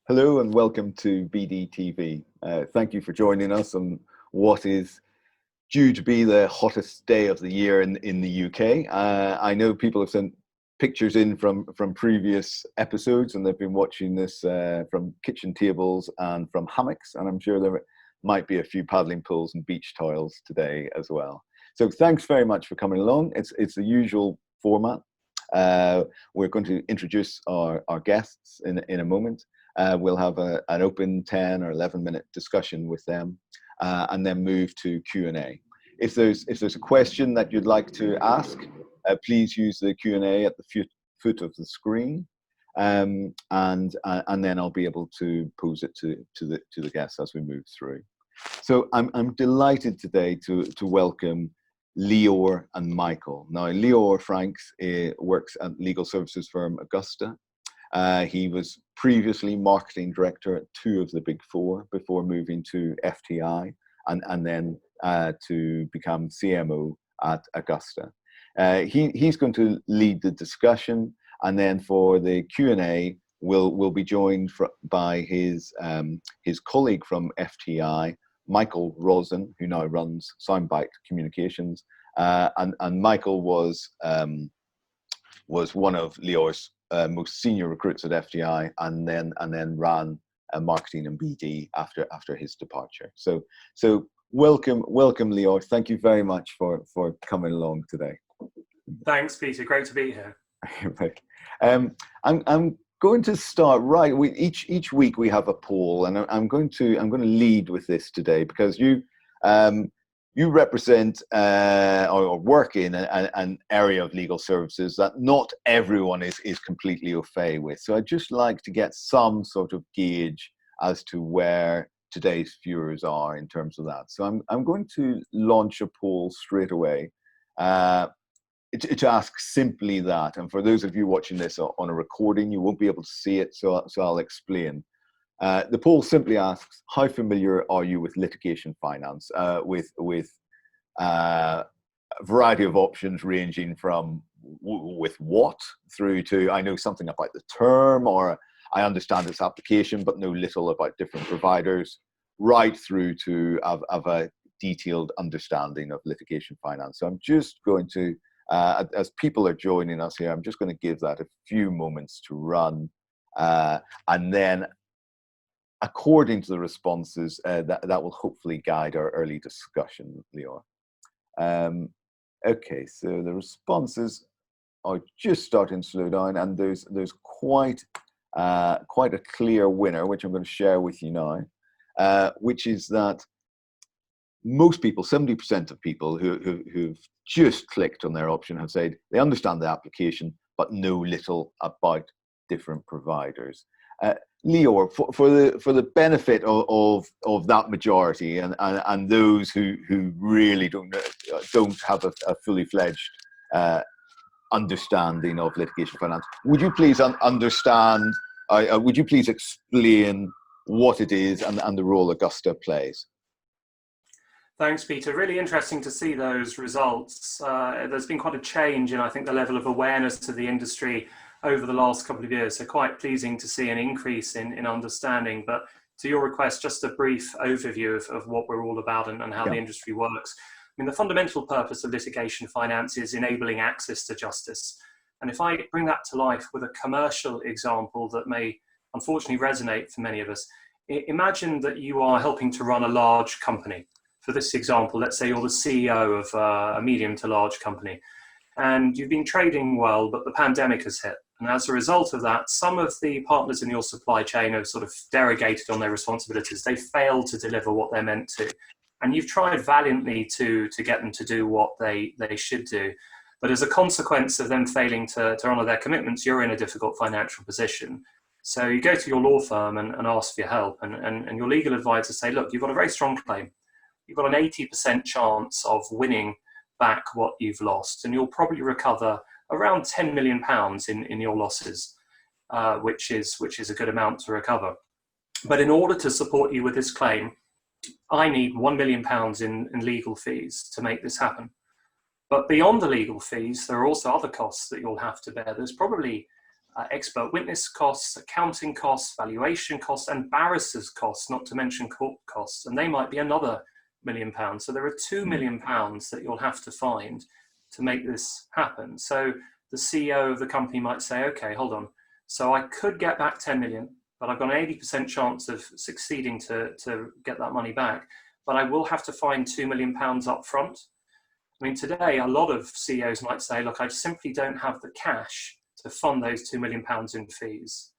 Hello and welcome to BDTV. Thank you for joining us on what is due to be the hottest day of the year in the UK. I know people have sent pictures in from previous episodes, and they've been watching this from kitchen tables and from hammocks, and I'm sure there might be a few paddling pools and beach towels today as well. So thanks very much for coming along. It's the usual format. We're going to introduce our guests in a moment. We'll have an open 10 or 11-minute discussion with them, and then move to Q&A. If there's a question that you'd like to ask, please use the Q&A at the foot of the screen, and then I'll be able to pose it to the guests as we move through. So I'm delighted today to welcome Leor and Michael. Now, Leor Franks works at legal services firm Augusta. He was previously marketing director at two of the big four before moving to FTI and then to become CMO at Augusta. He's going to lead the discussion, and then for the Q&A, we'll be joined by his colleague from FTI, Michael Rosen, who now runs Soundbite Communications, and Michael was one of Leor's most senior recruits at FTI, and then ran marketing and BD after his departure. So welcome Leor. Thank you very much for coming along today. Thanks, Peter. Great to be here. I'm going to start right. Each week we have a poll, and I'm going to lead with this today because you represent or work in an area of legal services that not everyone is completely au fait with. So I'd just like to get some sort of gauge as to where today's viewers are in terms of that. So I'm going to launch a poll straight away to ask simply that. And for those of you watching this on a recording, you won't be able to see it, so I'll explain. The poll simply asks, how familiar are you with litigation finance, with a variety of options ranging from with what through to I know something about the term, or I understand its application but know little about different providers, right through to have a detailed understanding of litigation finance. So I'm just going to, as people are joining us here, I'm just going to give that a few moments to run, and then according to the responses, that will hopefully guide our early discussion, Leor. Okay, so the responses are just starting to slow down, and there's quite a clear winner, which I'm going to share with you now, which is that most people, 70% of people who've just clicked on their option have said they understand the application but know little about different providers. Leor, for the benefit of that majority and those who really don't have a fully fledged understanding of litigation finance, would you please would you please explain what it is and the role Augusta plays? Thanks, Peter. Really interesting to see those results. There's been quite a change in, I think, the level of awareness to the industry over the last couple of years. So quite pleasing to see an increase in understanding. But to your request, just a brief overview of what we're all about and how the industry works. I mean, the fundamental purpose of litigation finance is enabling access to justice. And if I bring that to life with a commercial example that may unfortunately resonate for many of us, imagine that you are helping to run a large company. For this example, let's say you're the CEO of a medium to large company, and you've been trading well, but the pandemic has hit. And as a result of that, some of the partners in your supply chain have sort of derogated on their responsibilities. They failed to deliver what they're meant to. And you've tried valiantly to get them to do what they should do. But as a consequence of them failing to honor their commitments, you're in a difficult financial position. So you go to your law firm and ask for your help. And your legal advisor say, look, you've got a very strong claim. You've got an 80% chance of winning back what you've lost, and you'll probably recover around £10 million in your losses, which is a good amount to recover. But in order to support you with this claim, I need £1 million in legal fees to make this happen. But beyond the legal fees, there are also other costs that you'll have to bear. There's probably expert witness costs, accounting costs, valuation costs, and barristers' costs, not to mention court costs, and they might be another £1 million. So there are £2 million that you'll have to find to make this happen. So the CEO of the company might say, okay, hold on. So I could get back 10 million, but I've got an 80% chance of succeeding to get that money back. But I will have to find £2 million up front. I mean, today, a lot of CEOs might say, look, I simply don't have the cash to fund those £2 million in fees.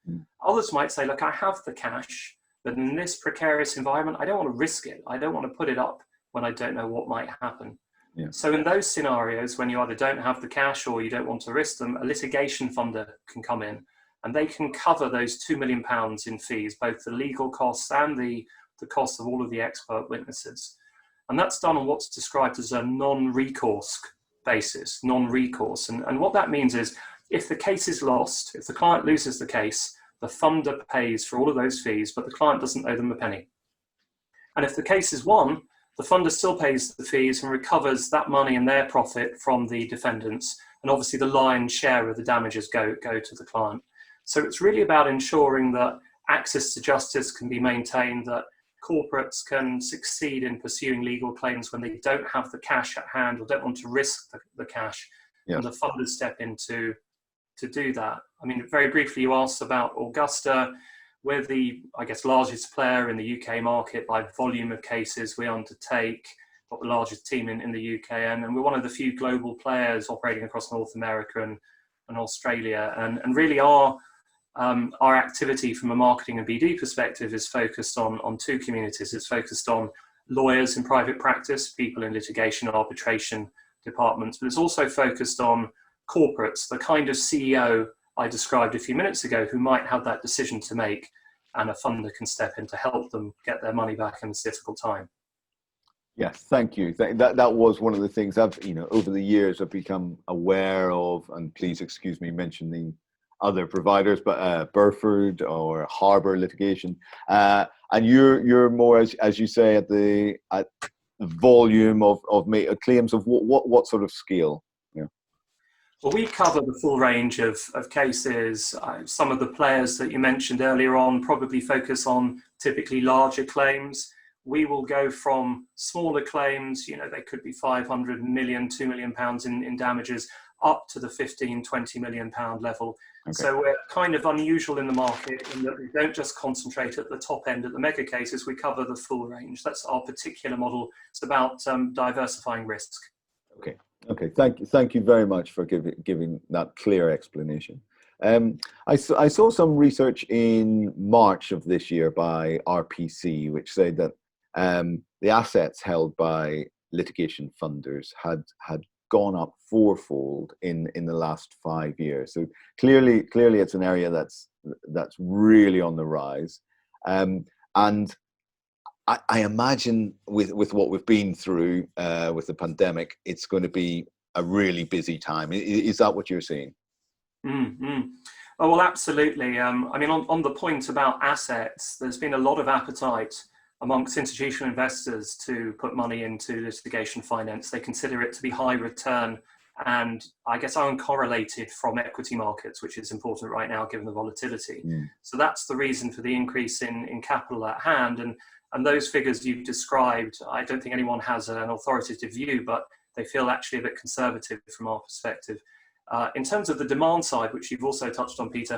Others might say, look, I have the cash, but in this precarious environment, I don't want to risk it. I don't want to put it up when I don't know what might happen. Yeah. So in those scenarios, when you either don't have the cash or you don't want to risk them, a litigation funder can come in and they can cover those £2 million in fees, both the legal costs and the cost of all of the expert witnesses. And that's done on what's described as a non-recourse basis, non-recourse. And what that means is if the case is lost, if the client loses the case, the funder pays for all of those fees, but the client doesn't owe them a penny. And if the case is won, the funder still pays the fees and recovers that money and their profit from the defendants. And obviously the lion's share of the damages go to the client. So it's really about ensuring that access to justice can be maintained, that corporates can succeed in pursuing legal claims when they don't have the cash at hand or don't want to risk the cash. Yes. And the funders step in to do that. I mean, very briefly, you asked about Augusta. We're the, I guess, largest player in the UK market by volume of cases we undertake, got the largest team in the UK, and we're one of the few global players operating across North America and Australia. And really our activity from a marketing and BD perspective is focused on two communities. It's focused on lawyers in private practice, people in litigation, arbitration departments, but it's also focused on corporates, the kind of CEO I described a few minutes ago who might have that decision to make, and a funder can step in to help them get their money back in this difficult time. Yes, thank you. That was one of the things I've, over the years I've become aware of, and please excuse me mentioning other providers, but Burford or Harbour litigation, and you're more, as you say, at the volume of claims of what sort of scale? Yeah. Well, we cover the full range of cases. Some of the players that you mentioned earlier on probably focus on typically larger claims. We will go from smaller claims, they could be 500 million, £2 million in damages, up to the 15, £20 million level. Okay. So we're kind of unusual in the market in that we don't just concentrate at the top end at the mega cases, we cover the full range. That's our particular model. It's about diversifying risk. Okay. Thank you very much for giving that clear explanation. I saw some research in March of this year by RPC, which said that the assets held by litigation funders had gone up fourfold in the last 5 years. So clearly it's an area that's really on the rise. And I imagine with what we've been through with the pandemic, it's going to be a really busy time. Is that what you're seeing? Mm-hmm. Oh, well, absolutely. I mean, on the point about assets, there's been a lot of appetite amongst institutional investors to put money into litigation finance. They consider it to be high return and, I guess, uncorrelated from equity markets, which is important right now given the volatility. So that's the reason for the increase in capital at hand. And those figures you've described, I don't think anyone has an authoritative view, but they feel actually a bit conservative from our perspective. In terms of the demand side, which you've also touched on, Peter,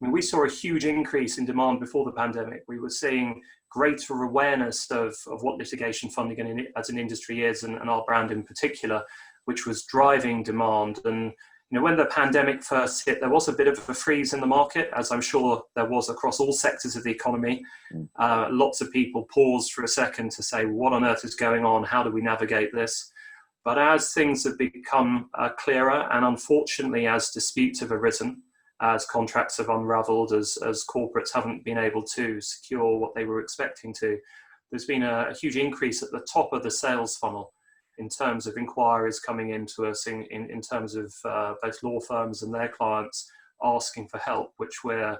I mean, we saw a huge increase in demand before the pandemic. We were seeing greater awareness of what litigation funding as an industry is, and our brand in particular, which was driving demand. And when the pandemic first hit, there was a bit of a freeze in the market, as I'm sure there was across all sectors of the economy. Lots of people paused for a second to say, what on earth is going on? How do we navigate this? But as things have become clearer, and unfortunately as disputes have arisen, as contracts have unraveled, as corporates haven't been able to secure what they were expecting to, there's been a huge increase at the top of the sales funnel in terms of inquiries coming into us in terms of both law firms and their clients asking for help, which we're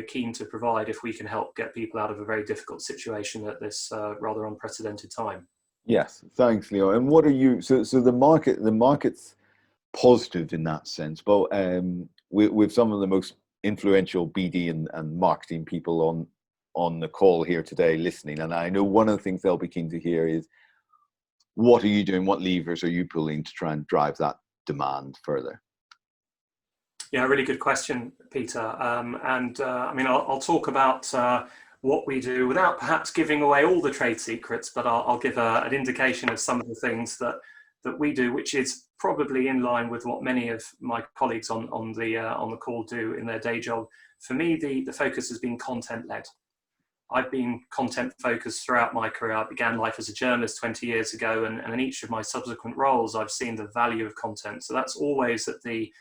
keen to provide if we can help get people out of a very difficult situation at this rather unprecedented time. Yes, thanks, Leo. And what are you? So the market's positive in that sense, but with some of the most influential BD and marketing people on the call here today listening. And I know one of the things they'll be keen to hear is, what are you doing? What levers are you pulling to try and drive that demand further? Yeah, really good question, Peter. I mean, I'll talk about what we do without perhaps giving away all the trade secrets, but I'll give an indication of some of the things that we do, which is probably in line with what many of my colleagues on the call do in their day job. For me, the focus has been content-led. I've been content focused throughout my career. I began life as a journalist 20 years ago, and in each of my subsequent roles, I've seen the value of content. So that's always at the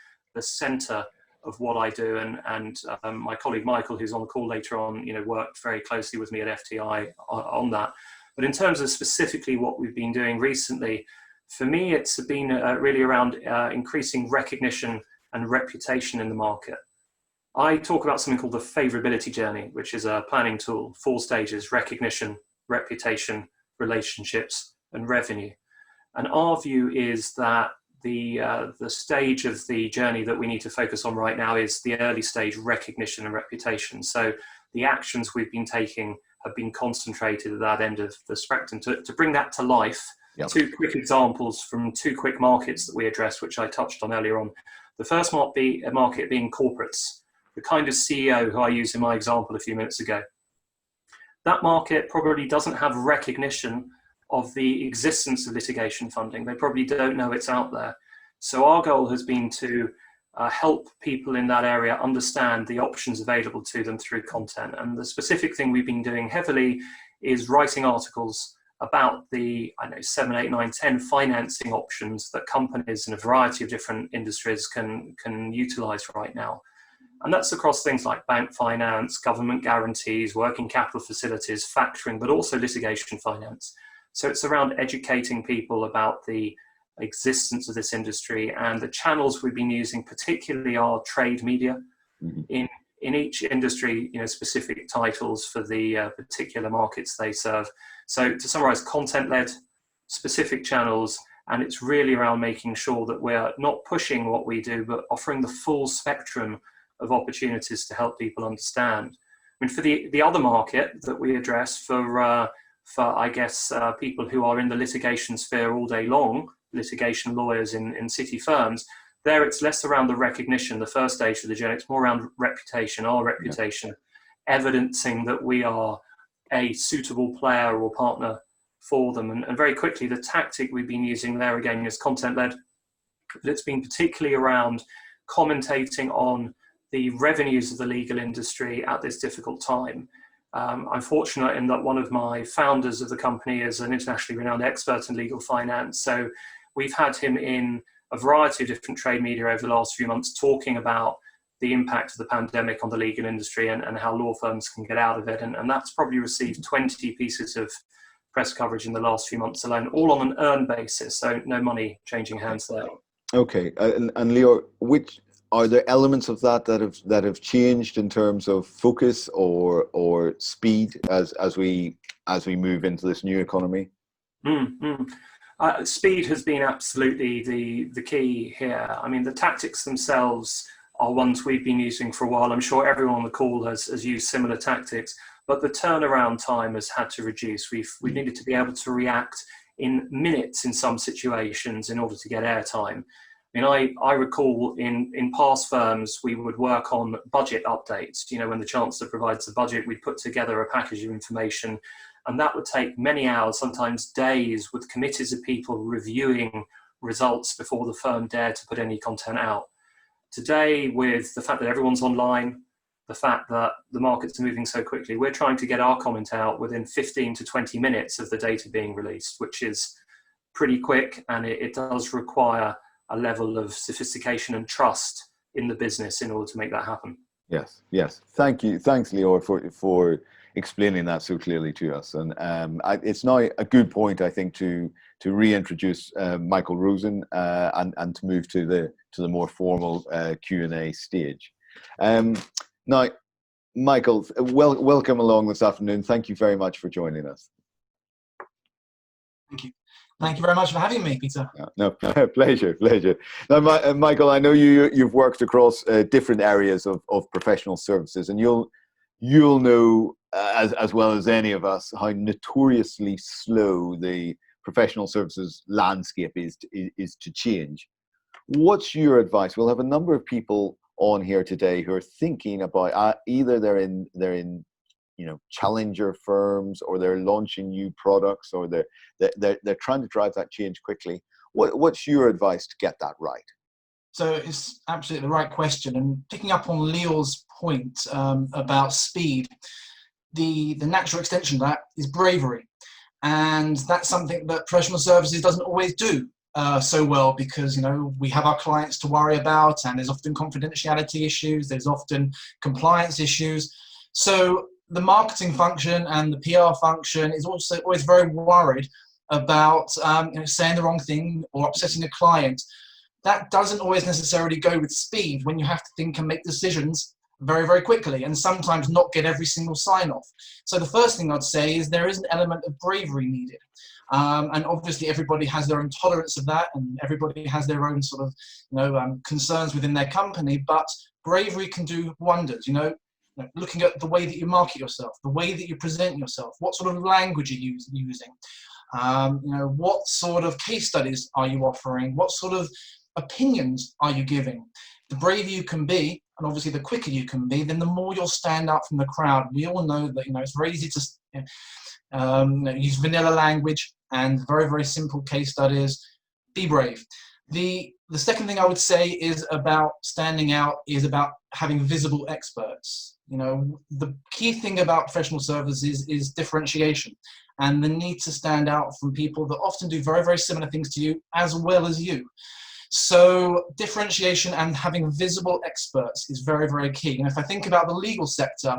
center of what I do. And my colleague Michael, who's on the call later on, worked very closely with me at FTI on that. But in terms of specifically what we've been doing recently, for me, it's been really around increasing recognition and reputation in the market. I talk about something called the favorability journey, which is a planning tool, 4 stages: recognition, reputation, relationships, and revenue. And our view is that the stage of the journey that we need to focus on right now is the early stage, recognition and reputation. So the actions we've been taking have been concentrated at that end of the spectrum. To bring that to life, yep. 2 quick examples from 2 quick markets that we addressed, which I touched on earlier on. The first market being corporates, the kind of CEO who I used in my example a few minutes ago. That market probably doesn't have recognition of the existence of litigation funding. They probably don't know it's out there. So our goal has been to help people in that area understand the options available to them through content. And the specific thing we've been doing heavily is writing articles about the 7, 8, 9, 10 financing options that companies in a variety of different industries can utilize right now. And that's across things like bank finance, government guarantees, working capital facilities, factoring, but also litigation finance. So it's around educating people about the existence of this industry, and the channels we've been using particularly are trade media. Mm-hmm. In each industry, specific titles for the particular markets they serve. So to summarize, content-led, specific channels, and it's really around making sure that we're not pushing what we do, but offering the full spectrum of opportunities to help people understand. I mean, for the other market that we address for I guess people who are in the litigation sphere all day long, litigation lawyers in city firms, there it's less around the recognition, the first stage of the journey. It's more around reputation, our reputation, evidencing that we are a suitable player or partner for them. And very quickly, the tactic we've been using there again is content-led. It's been particularly around commentating on the revenues of the legal industry at this difficult time. I'm fortunate in that one of my founders of the company is an internationally renowned expert in legal finance. So we've had him in a variety of different trade media over the last few months talking about the impact of the pandemic on the legal industry and how law firms can get out of it. And that's probably received 20 pieces of press coverage in the last few months alone, all on an earned basis. So no money changing hands there. Okay. And Leor, are there elements of that have changed in terms of focus or speed as we move into this new economy? Speed has been absolutely the key here. I mean, the tactics themselves are ones we've been using for a while. I'm sure everyone on the call has used similar tactics, but the turnaround time has had to reduce. We've needed to be able to react in minutes in some situations in order to get airtime. I mean, I recall in past firms, we would work on budget updates. When the Chancellor provides the budget, we'd put together a package of information, and that would take many hours, sometimes days, with committees of people reviewing results before the firm dared to put any content out. Today, with the fact that everyone's online, the fact that the markets are moving so quickly, we're trying to get our comment out within 15 to 20 minutes of the data being released, which is pretty quick, and it does require a level of sophistication and trust in the business in order to make that happen. Yes. Thank you. Thanks, Leor, for explaining that so clearly to us. And it's now a good point, I think, to reintroduce Michael Rosen and to move to the more formal Q&A stage. Now, Michael, welcome along this afternoon. Thank you very much for joining us. Thank you. Thank you very much for having me, Peter. No, pleasure. Now, Michael, I know you've worked across different areas of professional services, and you'll know as well as any of us how notoriously slow the professional services landscape is to change. What's your advice? We'll have a number of people on here today who are thinking about either they're in challenger firms, or they're launching new products, or they're trying to drive that change quickly. What's your advice to get that right? So it's absolutely the right question. And picking up on Leor's point about speed, the natural extension of that is bravery. And that's something that professional services doesn't always do so well, because we have our clients to worry about, and there's often confidentiality issues, there's often compliance issues. So the marketing function and the PR function is also always very worried about saying the wrong thing or upsetting a client. That doesn't always necessarily go with speed, when you have to think and make decisions very, very quickly, and sometimes not get every single sign off. So the first thing I'd say is there is an element of bravery needed. And obviously everybody has their own tolerance of that, and everybody has their own sort of concerns within their company, but bravery can do wonders. Looking at the way that you market yourself, the way that you present yourself, what sort of language are you using, what sort of case studies are you offering, what sort of opinions are you giving. The braver you can be, and obviously the quicker you can be, then the more you'll stand out from the crowd. We all know that it's very easy to use vanilla language and very, very simple case studies. Be brave. The second thing I would say is about standing out is about having visible experts. The key thing about professional services is differentiation, and the need to stand out from people that often do very, very similar things to you as well as you. So differentiation and having visible experts is very, very key. And if I think about the legal sector,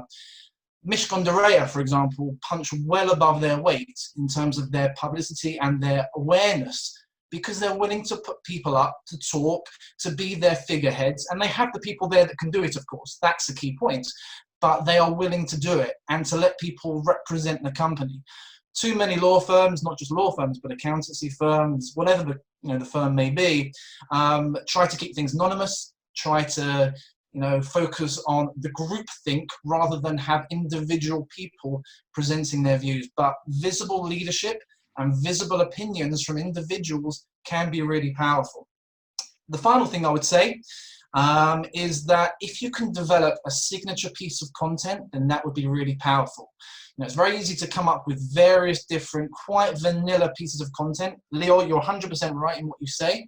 Mishcon de Reya, for example, punch well above their weight in terms of their publicity and their awareness, because they're willing to put people up to talk, to be their figureheads, and they have the people there that can do it, of course. That's the key point. But they are willing to do it and to let people represent the company. Too many law firms, not just law firms, but accountancy firms, whatever the firm may be, try to keep things anonymous, try to focus on the group think rather than have individual people presenting their views. But visible leadership and visible opinions from individuals can be really powerful. The final thing I would say is that if you can develop a signature piece of content, then that would be really powerful. It's very easy to come up with various different, quite vanilla pieces of content. Leor, you're 100% right in what you say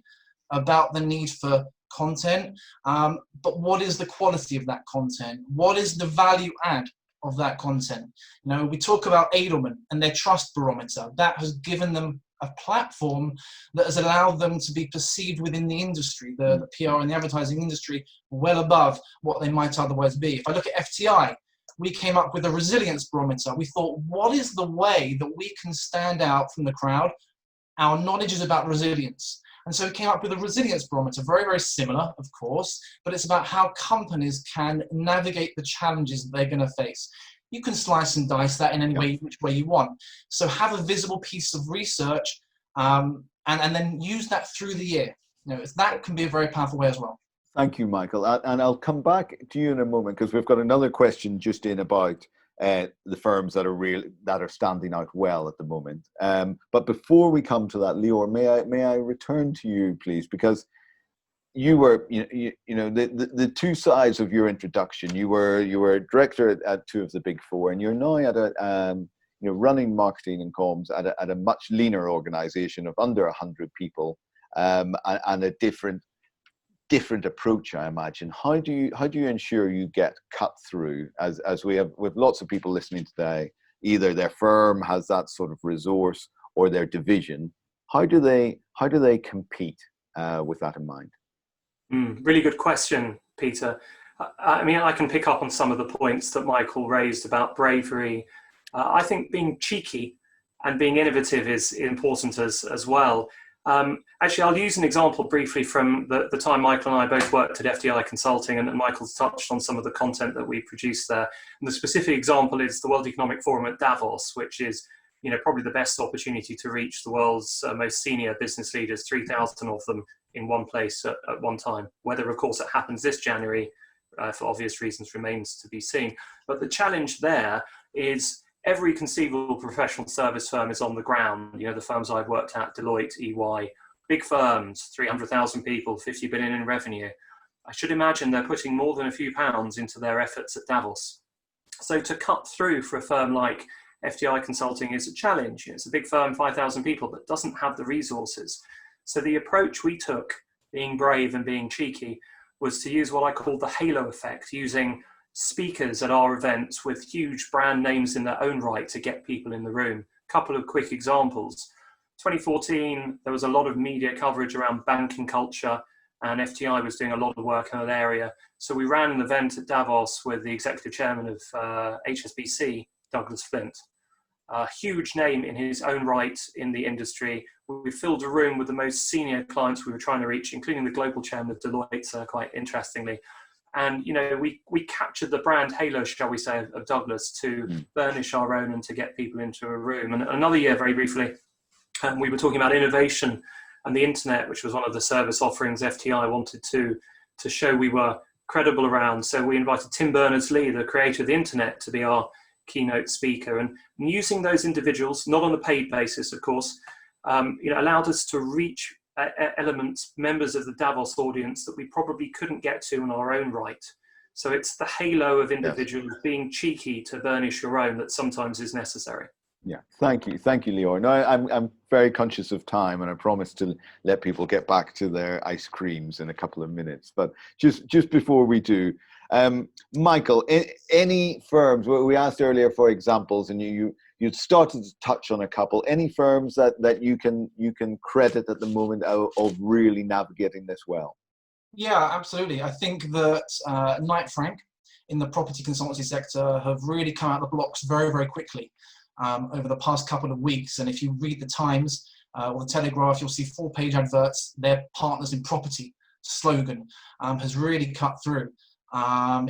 about the need for content, but what is the quality of that content? What is the value add of that content? We talk about Edelman and their trust barometer. That has given them a platform that has allowed them to be perceived within the industry, the PR and the advertising industry, well above what they might otherwise be. If I look at FTI, we came up with a resilience barometer. We thought, what is the way that we can stand out from the crowd? Our knowledge is about resilience. And so we came up with a resilience barometer, very, very similar, of course, but it's about how companies can navigate the challenges that they're going to face. You can slice and dice that in any way, which way you want. So have a visible piece of research and then use that through the year. That can be a very powerful way as well. Thank you, Michael. And I'll come back to you in a moment, because we've got another question just in about the firms that are standing out well at the moment. But before we come to that, Leor, may I return to you, please, because you were, the two sides of your introduction. You were a director at two of the big four, and you're now at running marketing and comms at a much leaner organization of under 100 people, and a different approach, I imagine. How do you ensure you get cut through, as we have with lots of people listening today? Either their firm has that sort of resource or their division. How do they compete with that in mind? Really good question, Peter. I mean, I can pick up on some of the points that Michael raised about bravery. I think being cheeky and being innovative is important as well. Actually, I'll use an example briefly from the time Michael and I both worked at FDI Consulting, and Michael's touched on some of the content that we produced there. And the specific example is the World Economic Forum at Davos, which is probably the best opportunity to reach the world's most senior business leaders, 3,000 of them in one place at one time. Whether, of course, it happens this January, for obvious reasons, remains to be seen. But the challenge there is every conceivable professional service firm is on the ground. The firms I've worked at, Deloitte, EY, big firms, 300,000 people, 50 billion in revenue. I should imagine they're putting more than a few pounds into their efforts at Davos. So to cut through for a firm like FTI Consulting is a challenge. It's a big firm, 5,000 people, but doesn't have the resources. So the approach we took, being brave and being cheeky, was to use what I call the halo effect, using speakers at our events with huge brand names in their own right to get people in the room. Couple of quick examples. 2014, there was a lot of media coverage around banking culture, and FTI was doing a lot of work in that area. So we ran an event at Davos with the executive chairman of HSBC, Douglas Flint. A huge name in his own right in the industry. We filled a room with the most senior clients we were trying to reach, including the global chairman of Deloitte, quite interestingly. And, we captured the brand halo, shall we say, of Douglas to burnish our own and to get people into a room. And another year, very briefly, we were talking about innovation and the internet, which was one of the service offerings FTI wanted to show we were credible around. So we invited Tim Berners-Lee, the creator of the internet, to be our keynote speaker. And using those individuals, not on a paid basis, of course, allowed us to reach elements, members of the Davos audience that we probably couldn't get to in our own right. So it's the halo of individuals being cheeky to burnish your own that sometimes is necessary. Yeah, thank you, Leor. No, I'm very conscious of time, and I promise to let people get back to their ice creams in a couple of minutes. But just before we do, Michael, any firms? We asked earlier for examples, and you started to touch on a couple. Any firms that you can credit at the moment of really navigating this well? Yeah, absolutely. I think that Knight Frank in the property consultancy sector have really come out of the blocks very, very quickly over the past couple of weeks. And if you read the Times or the Telegraph, you'll see 4-page adverts. Their partners in property slogan has really cut through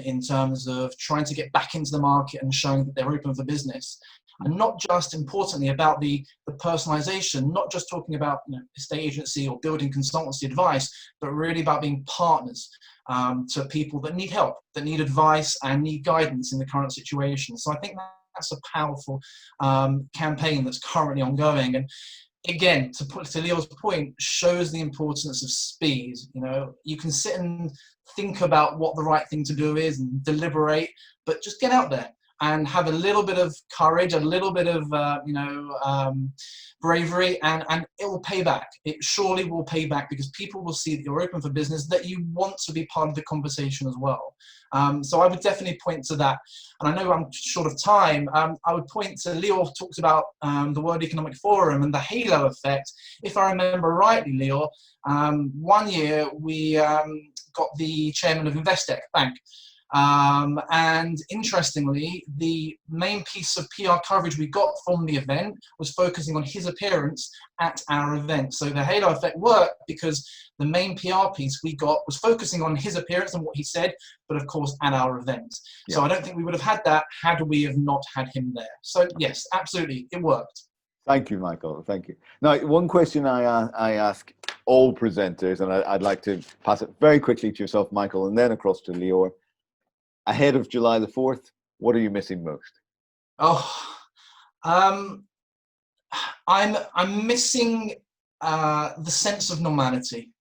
in terms of trying to get back into the market and showing that they're open for business. And not just, importantly, about the personalization, not just talking about estate agency or building consultancy advice, but really about being partners to people that need help, that need advice and need guidance in the current situation. So I think that's a powerful campaign that's currently ongoing. And again, to Leor's point, shows the importance of speed. You can sit and think about what the right thing to do is and deliberate, but just get out there and have a little bit of courage, a little bit of bravery, and it will pay back. It surely will pay back, because people will see that you're open for business, that you want to be part of the conversation as well. So I would definitely point to that. And I know I'm short of time. I would point to, Leor talked about the World Economic Forum and the halo effect. If I remember rightly, Leor, one year we got the chairman of Investec Bank. And interestingly, the main piece of PR coverage we got from the event was focusing on his appearance at our event. So the halo effect worked because the main PR piece we got was focusing on his appearance and what he said, but of course at our event. Yeah. So I don't think we would have had that had we have not had him there. So yes, absolutely, it worked. Thank you, Michael. Thank you. Now, one question I ask all presenters, and I'd like to pass it very quickly to yourself, Michael, and then across to Leor. Ahead of July the 4th, what are you missing most? I'm missing the sense of normality.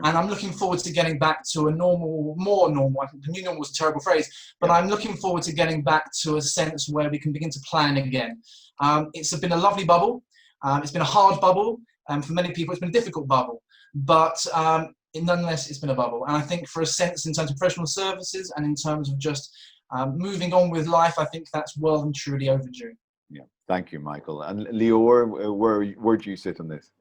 And I'm looking forward to getting back to a more normal, I think the new normal was a terrible phrase, but I'm looking forward to getting back to a sense where we can begin to plan again. It's been a lovely bubble. It's been a hard bubble. For many people, it's been a difficult bubble. But nonetheless, it's been a bubble. And I think for a sense in terms of professional services and in terms of just moving on with life, I think that's well and truly overdue. Yeah, thank you, Michael. And Leor, where do you sit on this?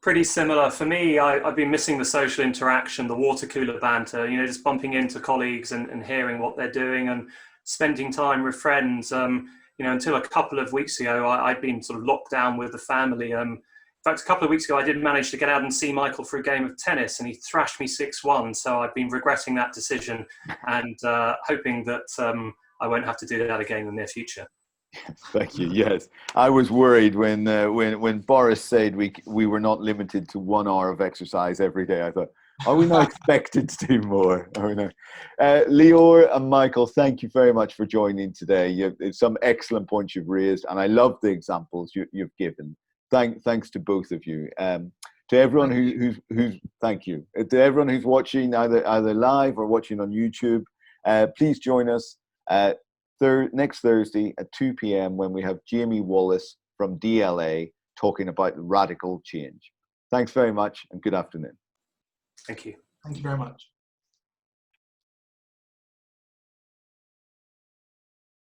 Pretty similar. For me, I've been missing the social interaction, the water cooler banter, just bumping into colleagues and hearing what they're doing and spending time with friends. Until a couple of weeks ago, I'd been sort of locked down with the family. In fact, a couple of weeks ago, I did manage to get out and see Michael for a game of tennis, and he thrashed me 6-1. So I've been regretting that decision and hoping that I won't have to do that again in the near future. Thank you. Yes, I was worried when Boris said we were not limited to 1 hour of exercise every day. I thought, are we not expected to do more? Are we not? Leor and Michael, thank you very much for joining today. It's some excellent points you've raised, and I love the examples you've given. Thanks to both of you. To everyone who's thank you to everyone who's watching either live or watching on YouTube. Please join us next Thursday at 2 p.m. when we have Jamie Wallace from DLA talking about radical change. Thanks very much and good afternoon. Thank you. Thank you very much.